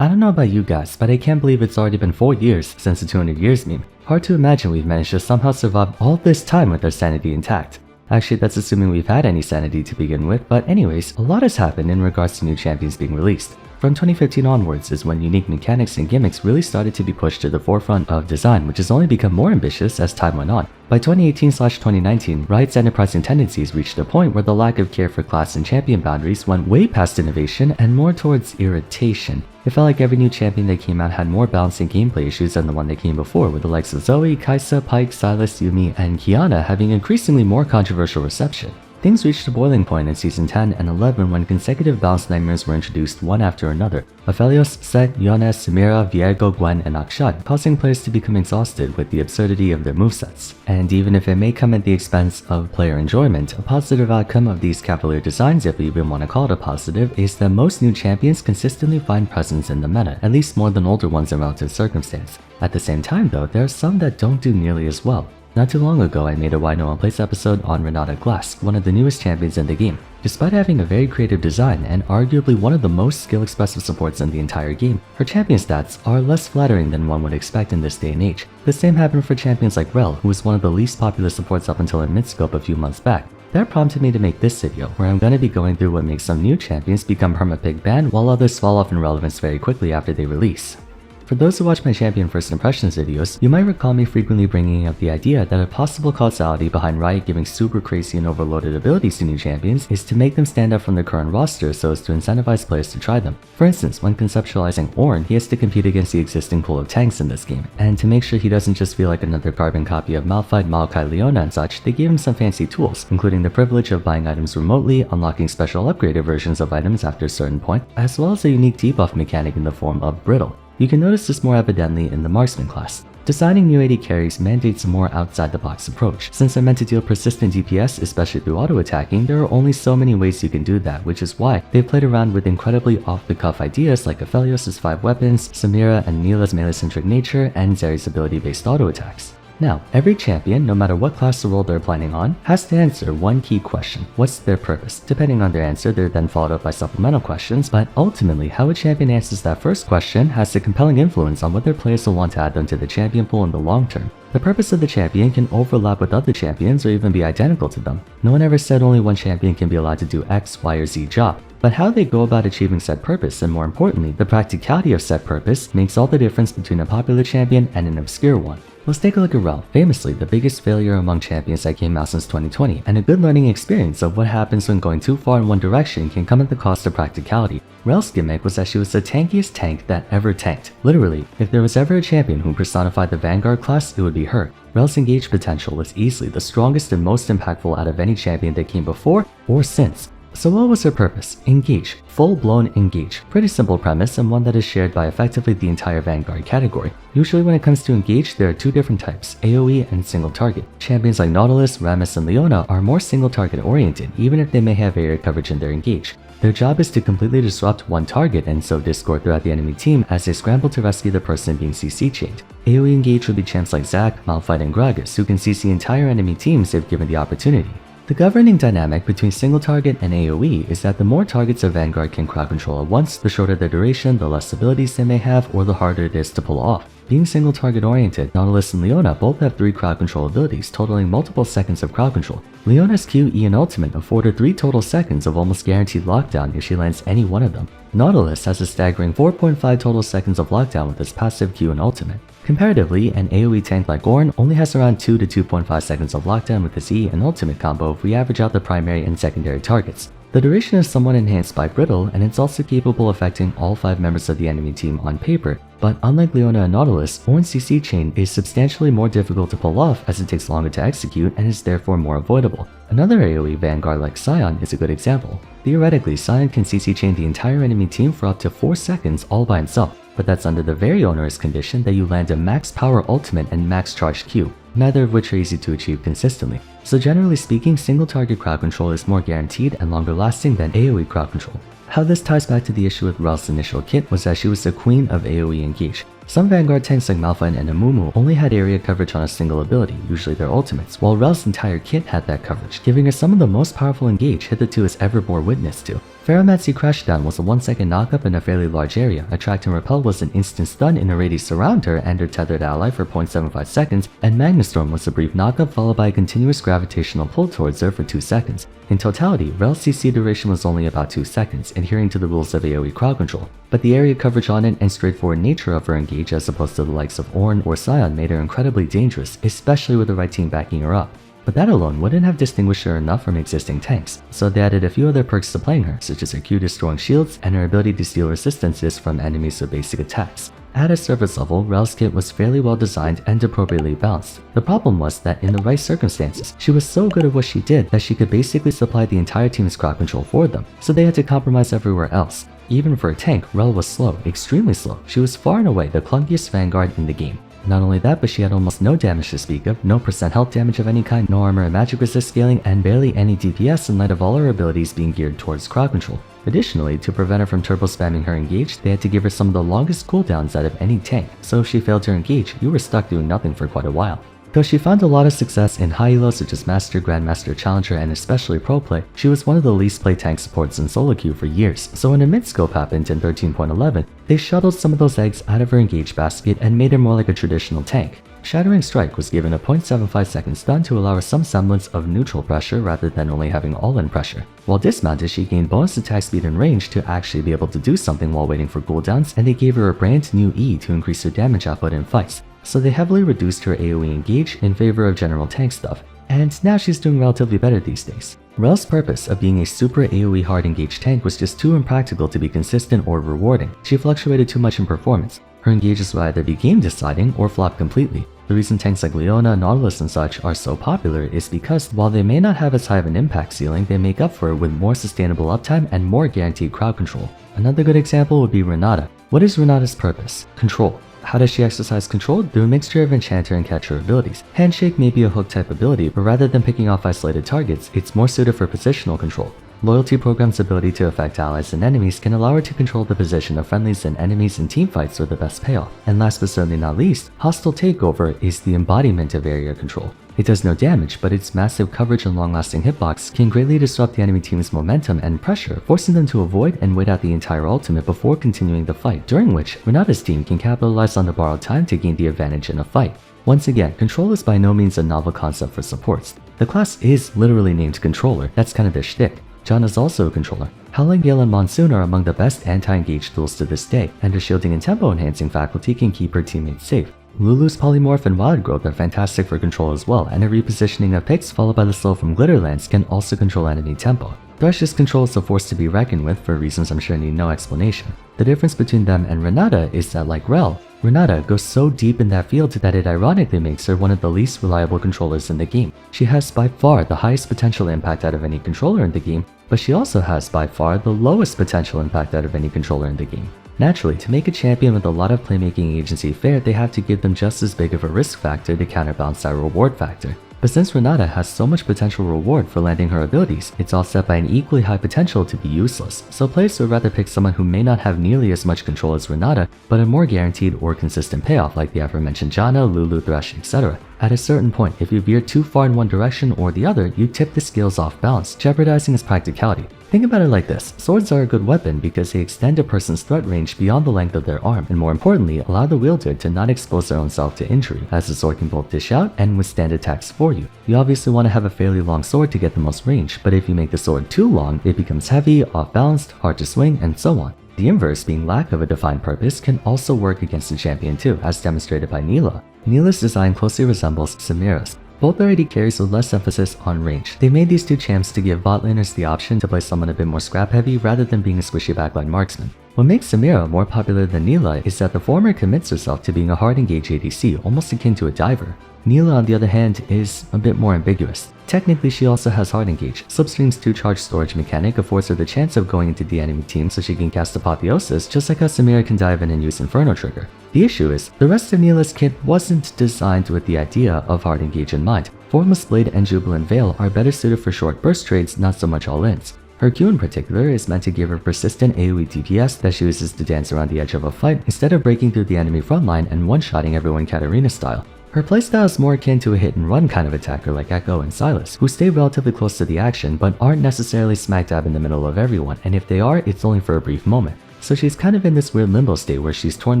I don't know about you guys, but I can't believe it's already been 4 years since the 200 years meme. Hard to imagine we've managed to somehow survive all this time with our sanity intact. Actually, that's assuming we've had any sanity to begin with, but anyways, a lot has happened in regards to new champions being released. From 2015 onwards is when unique mechanics and gimmicks really started to be pushed to the forefront of design, which has only become more ambitious as time went on. By 2018/2019, Riot's enterprising tendencies reached a point where the lack of care for class and champion boundaries went way past innovation and more towards irritation. It felt like every new champion that came out had more balancing gameplay issues than the one that came before, with the likes of Zoe, Kai'Sa, Pyke, Sylas, Yuumi, and Qiyana having increasingly more controversial reception. Things reached a boiling point in Season 10 and 11 when consecutive balance nightmares were introduced one after another. Aphelios, Set, Yone, Samira, Viego, Gwen, and Akshad, causing players to become exhausted with the absurdity of their movesets. And even if it may come at the expense of player enjoyment, a positive outcome of these cavalier designs, if we even want to call it a positive, is that most new champions consistently find presence in the meta, at least more than older ones in relative circumstance. At the same time though, there are some that don't do nearly as well. Not too long ago, I made a Why No One Plays episode on Renata Glasc, one of the newest champions in the game. Despite having a very creative design and arguably one of the most skill-expressive supports in the entire game, her champion stats are less flattering than one would expect in this day and age. The same happened for champions like Rell, who was one of the least popular supports up until in midscope a few months back. That prompted me to make this video, where I'm going to be going through what makes some new champions become hermapig banned while others fall off in relevance very quickly after they release. For those who watch my champion first impressions videos, you might recall me frequently bringing up the idea that a possible causality behind Riot giving super crazy and overloaded abilities to new champions is to make them stand out from their current roster so as to incentivize players to try them. For instance, when conceptualizing Ornn, he has to compete against the existing pool of tanks in this game, and to make sure he doesn't just feel like another carbon copy of Malphite, Maokai, Leona and such, they gave him some fancy tools, including the privilege of buying items remotely, unlocking special upgraded versions of items after a certain point, as well as a unique debuff mechanic in the form of Brittle. You can notice this more evidently in the Marksman class. Designing new AD carries mandates a more outside-the-box approach. Since they're meant to deal persistent DPS, especially through auto-attacking, there are only so many ways you can do that, which is why they've played around with incredibly off-the-cuff ideas like Aphelios' 5 weapons, Samira and Nilah's melee-centric nature, and Zeri's ability-based auto-attacks. Now, every champion, no matter what class or role they're planning on, has to answer one key question: what's their purpose? Depending on their answer, they're then followed up by supplemental questions, but ultimately, how a champion answers that first question has a compelling influence on what their players will want to add them to the champion pool in the long term. The purpose of the champion can overlap with other champions or even be identical to them. No one ever said only one champion can be allowed to do X, Y, or Z job. But how they go about achieving said purpose, and more importantly, the practicality of said purpose, makes all the difference between a popular champion and an obscure one. Let's take a look at Rell, famously the biggest failure among champions that came out since 2020, and a good learning experience of what happens when going too far in one direction can come at the cost of practicality. Rell's gimmick was that she was the tankiest tank that ever tanked. Literally, if there was ever a champion who personified the Vanguard class, it would be her. Rell's engage potential was easily the strongest and most impactful out of any champion that came before or since. So what was her purpose? Engage. Full-blown engage. Pretty simple premise, and one that is shared by effectively the entire Vanguard category. Usually when it comes to engage, there are two different types, AoE and single target. Champions like Nautilus, Rammus, and Leona are more single target oriented, even if they may have area coverage in their engage. Their job is to completely disrupt one target and sow discord throughout the enemy team as they scramble to rescue the person being CC chained. AoE engage would be champs like Zac, Malphite, and Gragas, who can CC entire enemy teams if given the opportunity. The governing dynamic between single target and AoE is that the more targets a Vanguard can crowd control at once, the shorter their duration, the less abilities they may have, or the harder it is to pull off. Being single target oriented, Nautilus and Leona both have 3 crowd control abilities, totaling multiple seconds of crowd control. Leona's Q, E, and ultimate afford her 3 total seconds of almost guaranteed lockdown if she lands any one of them. Nautilus has a staggering 4.5 total seconds of lockdown with its passive Q and ultimate. Comparatively, an AoE tank like Ornn only has around 2 to 2.5 seconds of lockdown with its E and ultimate combo if we average out the primary and secondary targets. The duration is somewhat enhanced by Brittle, and it's also capable of affecting all 5 members of the enemy team on paper, but unlike Leona and Nautilus, Ornn's CC chain is substantially more difficult to pull off as it takes longer to execute and is therefore more avoidable. Another AoE Vanguard like Sion is a good example. Theoretically, Sion can CC chain the entire enemy team for up to 4 seconds all by himself, but that's under the very onerous condition that you land a max power ultimate and max charge Q, neither of which are easy to achieve consistently. So generally speaking, single target crowd control is more guaranteed and longer lasting than AoE crowd control. How this ties back to the issue with Rell's initial kit was that she was the queen of AoE engage. Some Vanguard tanks like Malphite and Amumu only had area coverage on a single ability, usually their ultimates, while Rell's entire kit had that coverage, giving her some of the most powerful engage hitherto has ever bore witness to. Ferromancy Crashdown was a 1-second knockup in a fairly large area. Attract and Repel was an instant stun in a radius around her and her tethered ally for 0.75 seconds, and Magnastorm was a brief knockup followed by a continuous gravitational pull towards her for 2 seconds. In totality, Rell's CC duration was only about 2 seconds, adhering to the rules of AoE crowd control, but the area coverage on it and straightforward nature of her engage as opposed to the likes of Ornn or Sion made her incredibly dangerous, especially with the right team backing her up. But that alone wouldn't have distinguished her enough from existing tanks, so they added a few other perks to playing her, such as her Q destroying shields and her ability to steal resistances from enemies with basic attacks. At a surface level, Rell's kit was fairly well designed and appropriately balanced. The problem was that in the right circumstances, she was so good at what she did that she could basically supply the entire team's crowd control for them, so they had to compromise everywhere else. Even for a tank, Rell was slow, extremely slow. She was far and away the clunkiest Vanguard in the game. Not only that, but she had almost no damage to speak of, no % health damage of any kind, no armor and magic resist scaling, and barely any DPS in light of all her abilities being geared towards crowd control. Additionally, to prevent her from turbo spamming her engage, they had to give her some of the longest cooldowns out of any tank, so if she failed to engage, you were stuck doing nothing for quite a while. Though she found a lot of success in high elo such as Master, Grandmaster, Challenger, and especially Pro Play, she was one of the least played tank supports in solo queue for years, so when a mid-scope happened in 13.11, they shuttled some of those eggs out of her engage basket and made her more like a traditional tank. Shattering Strike was given a 0.75 second stun to allow her some semblance of neutral pressure rather than only having all-in pressure. While dismounted, she gained bonus attack speed and range to actually be able to do something while waiting for cooldowns, and they gave her a brand new E to increase her damage output in fights. So they heavily reduced her AoE engage in favor of general tank stuff, and now she's doing relatively better these days. Rell's purpose of being a super AoE hard engage tank was just too impractical to be consistent or rewarding. She fluctuated too much in performance. Her engages will either be game deciding or flop completely. The reason tanks like Leona, Nautilus and such are so popular is because while they may not have as high of an impact ceiling, they make up for it with more sustainable uptime and more guaranteed crowd control. Another good example would be Renata. What is Renata's purpose? Control. How does she exercise control? Through a mixture of Enchanter and Catcher abilities. Handshake may be a hook type ability, but rather than picking off isolated targets, it's more suited for positional control. Loyalty Program's ability to affect allies and enemies can allow her to control the position of friendlies and enemies in teamfights with the best payoff. And last but certainly not least, Hostile Takeover is the embodiment of area control. It does no damage, but its massive coverage and long-lasting hitbox can greatly disrupt the enemy team's momentum and pressure, forcing them to avoid and wait out the entire ultimate before continuing the fight, during which Renata's team can capitalize on the borrowed time to gain the advantage in a fight. Once again, Control is by no means a novel concept for supports. The class is literally named Controller, that's kind of their shtick. John is also a controller. Howling Gale and Monsoon are among the best anti-engage tools to this day, and her shielding and tempo enhancing faculty can keep her teammates safe. Lulu's Polymorph and Wild Growth are fantastic for control as well, and a repositioning of picks followed by the slow from Glitterlands can also control enemy tempo. Thresh's control is a force to be reckoned with for reasons I'm sure need no explanation. The difference between them and Renata is that, like Rell, Renata goes so deep in that field that it ironically makes her one of the least reliable controllers in the game. She has by far the highest potential impact out of any controller in the game, but she also has by far the lowest potential impact out of any controller in the game. Naturally, to make a champion with a lot of playmaking agency fair, they have to give them just as big of a risk factor to counterbalance that reward factor. But since Renata has so much potential reward for landing her abilities, it's offset by an equally high potential to be useless, so players would rather pick someone who may not have nearly as much control as Renata, but a more guaranteed or consistent payoff like the aforementioned Janna, Lulu, Thresh, etc. At a certain point, if you veer too far in one direction or the other, you tip the scales off balance, jeopardizing its practicality. Think about it like this: swords are a good weapon because they extend a person's threat range beyond the length of their arm, and more importantly, allow the wielder to not expose their own self to injury, as the sword can both dish out and withstand attacks for you. You obviously want to have a fairly long sword to get the most range, but if you make the sword too long, it becomes heavy, off-balanced, hard to swing, and so on. The inverse, being lack of a defined purpose, can also work against the champion too, as demonstrated by Nilah. Nilah's design closely resembles Samira's. Both are AD carries with less emphasis on range. They made these two champs to give bot laners the option to play someone a bit more scrap heavy rather than being a squishy backline marksman. What makes Samira more popular than Nilah is that the former commits herself to being a hard engage ADC, almost akin to a diver. Nilah, on the other hand, is a bit more ambiguous. Technically, she also has hard engage. Slipstream's 2-charge storage mechanic affords her the chance of going into the enemy team so she can cast Apotheosis, just like how Samira can dive in and use Inferno Trigger. The issue is, the rest of Nilah's kit wasn't designed with the idea of hard engage in mind. Formless Blade and Jubilant Veil are better suited for short burst trades, not so much all-ins. Her Q in particular is meant to give her persistent AoE DPS that she uses to dance around the edge of a fight instead of breaking through the enemy frontline and one-shotting everyone Katarina style. Her playstyle is more akin to a hit-and-run kind of attacker like Echo and Silas, who stay relatively close to the action but aren't necessarily smack dab in the middle of everyone, and if they are, it's only for a brief moment. So she's kind of in this weird limbo state where she's torn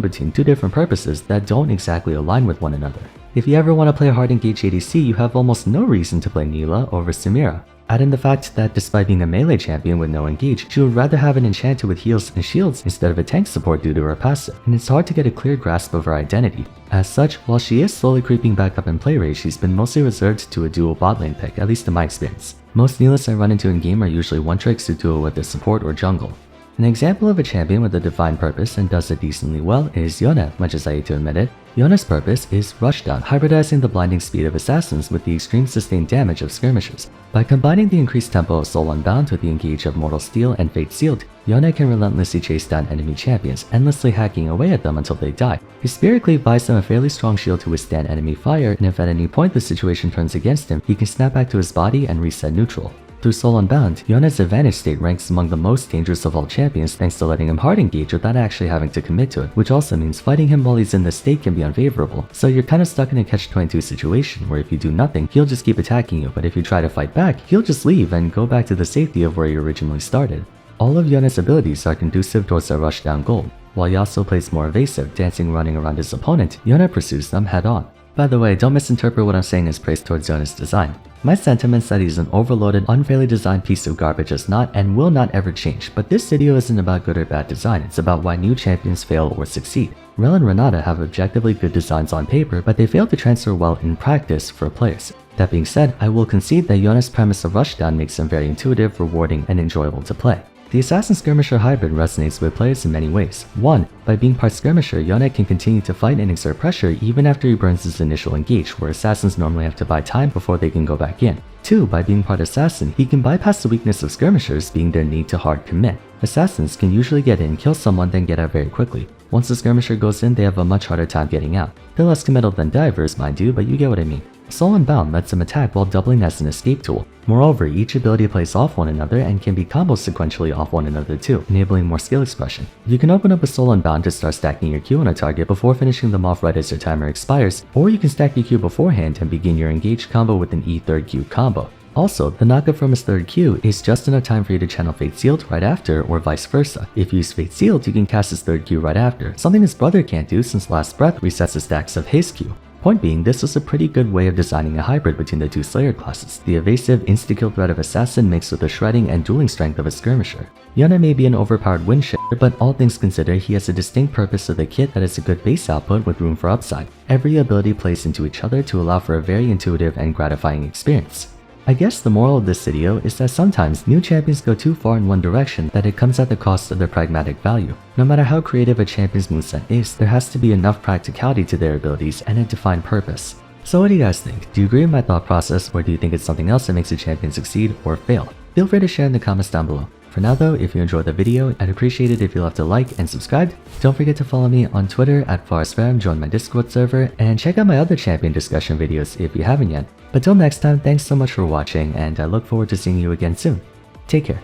between two different purposes that don't exactly align with one another. If you ever want to play a hard engage ADC, you have almost no reason to play Nilah over Samira. Add in the fact that despite being a melee champion with no engage, she would rather have an enchanter with heals and shields instead of a tank support due to her passive, and it's hard to get a clear grasp of her identity. As such, while she is slowly creeping back up in play rate, she's been mostly reserved to a dual bot lane pick, at least in my experience. Most Nilahs I run into in game are usually one tricks to duo with a support or jungle. An example of a champion with a defined purpose and does it decently well is Yone. Much as I hate to admit it, Yone's purpose is rushdown, hybridizing the blinding speed of assassins with the extreme sustained damage of skirmishers. By combining the increased tempo of Soul Unbound with the engage of Mortal Steel and Fate Sealed, Yone can relentlessly chase down enemy champions, endlessly hacking away at them until they die. His Spirit Cleave buys him a fairly strong shield to withstand enemy fire, and if at any point the situation turns against him, he can snap back to his body and reset neutral. Through Soul Unbound, Yone's advantage state ranks among the most dangerous of all champions thanks to letting him hard engage without actually having to commit to it, which also means fighting him while he's in this state can be unfavorable. So you're kinda stuck in a catch-22 situation where if you do nothing, he'll just keep attacking you, but if you try to fight back, he'll just leave and go back to the safety of where you originally started. All of Yone's abilities are conducive towards a rushdown goal. While Yasuo plays more evasive, dancing running around his opponent, Yone pursues them head-on. By the way, don't misinterpret what I'm saying as praise towards Yone's design. My sentiments that he's an overloaded, unfairly designed piece of garbage is not and will not ever change, but this video isn't about good or bad design, it's about why new champions fail or succeed. Rell and Renata have objectively good designs on paper, but they fail to transfer well in practice for players. That being said, I will concede that Yone's premise of rushdown makes him very intuitive, rewarding, and enjoyable to play. The Assassin Skirmisher hybrid resonates with players in many ways. 1. By being part Skirmisher, Yone can continue to fight and exert pressure even after he burns his initial engage, where Assassins normally have to buy time before they can go back in. 2. By being part Assassin, he can bypass the weakness of Skirmishers being their need to hard commit. Assassins can usually get in, kill someone, then get out very quickly. Once the Skirmisher goes in, they have a much harder time getting out. They're less committal than divers, mind you, but you get what I mean. Soul Unbound lets him attack while doubling as an escape tool. Moreover, each ability plays off one another and can be combos sequentially off one another too, enabling more skill expression. You can open up a Soul Unbound to start stacking your Q on a target before finishing them off right as your timer expires, or you can stack your Q beforehand and begin your engaged combo with an E third Q combo. Also, the knockup from his third Q is just enough time for you to channel Fate Sealed right after, or vice versa. If you use Fate Sealed, you can cast his third Q right after, something his brother can't do since Last Breath resets the stacks of his Q. Point being, this was a pretty good way of designing a hybrid between the two Slayer classes, the evasive insta-kill threat of Assassin mixed with the shredding and dueling strength of a Skirmisher. Yone may be an overpowered wind shitter, but all things considered, he has a distinct purpose to the kit that is a good base output with room for upside. Every ability plays into each other to allow for a very intuitive and gratifying experience. I guess the moral of this video is that sometimes new champions go too far in one direction that it comes at the cost of their pragmatic value. No matter how creative a champion's moveset is, there has to be enough practicality to their abilities and a defined purpose. So what do you guys think? Do you agree with my thought process, or do you think it's something else that makes a champion succeed or fail? Feel free to share in the comments down below. For now though, if you enjoyed the video, I'd appreciate it if you left a like and subscribed. Don't forget to follow me on Twitter at Vars, join my Discord server, and check out my other champion discussion videos if you haven't yet. But till next time, thanks so much for watching, and I look forward to seeing you again soon. Take care.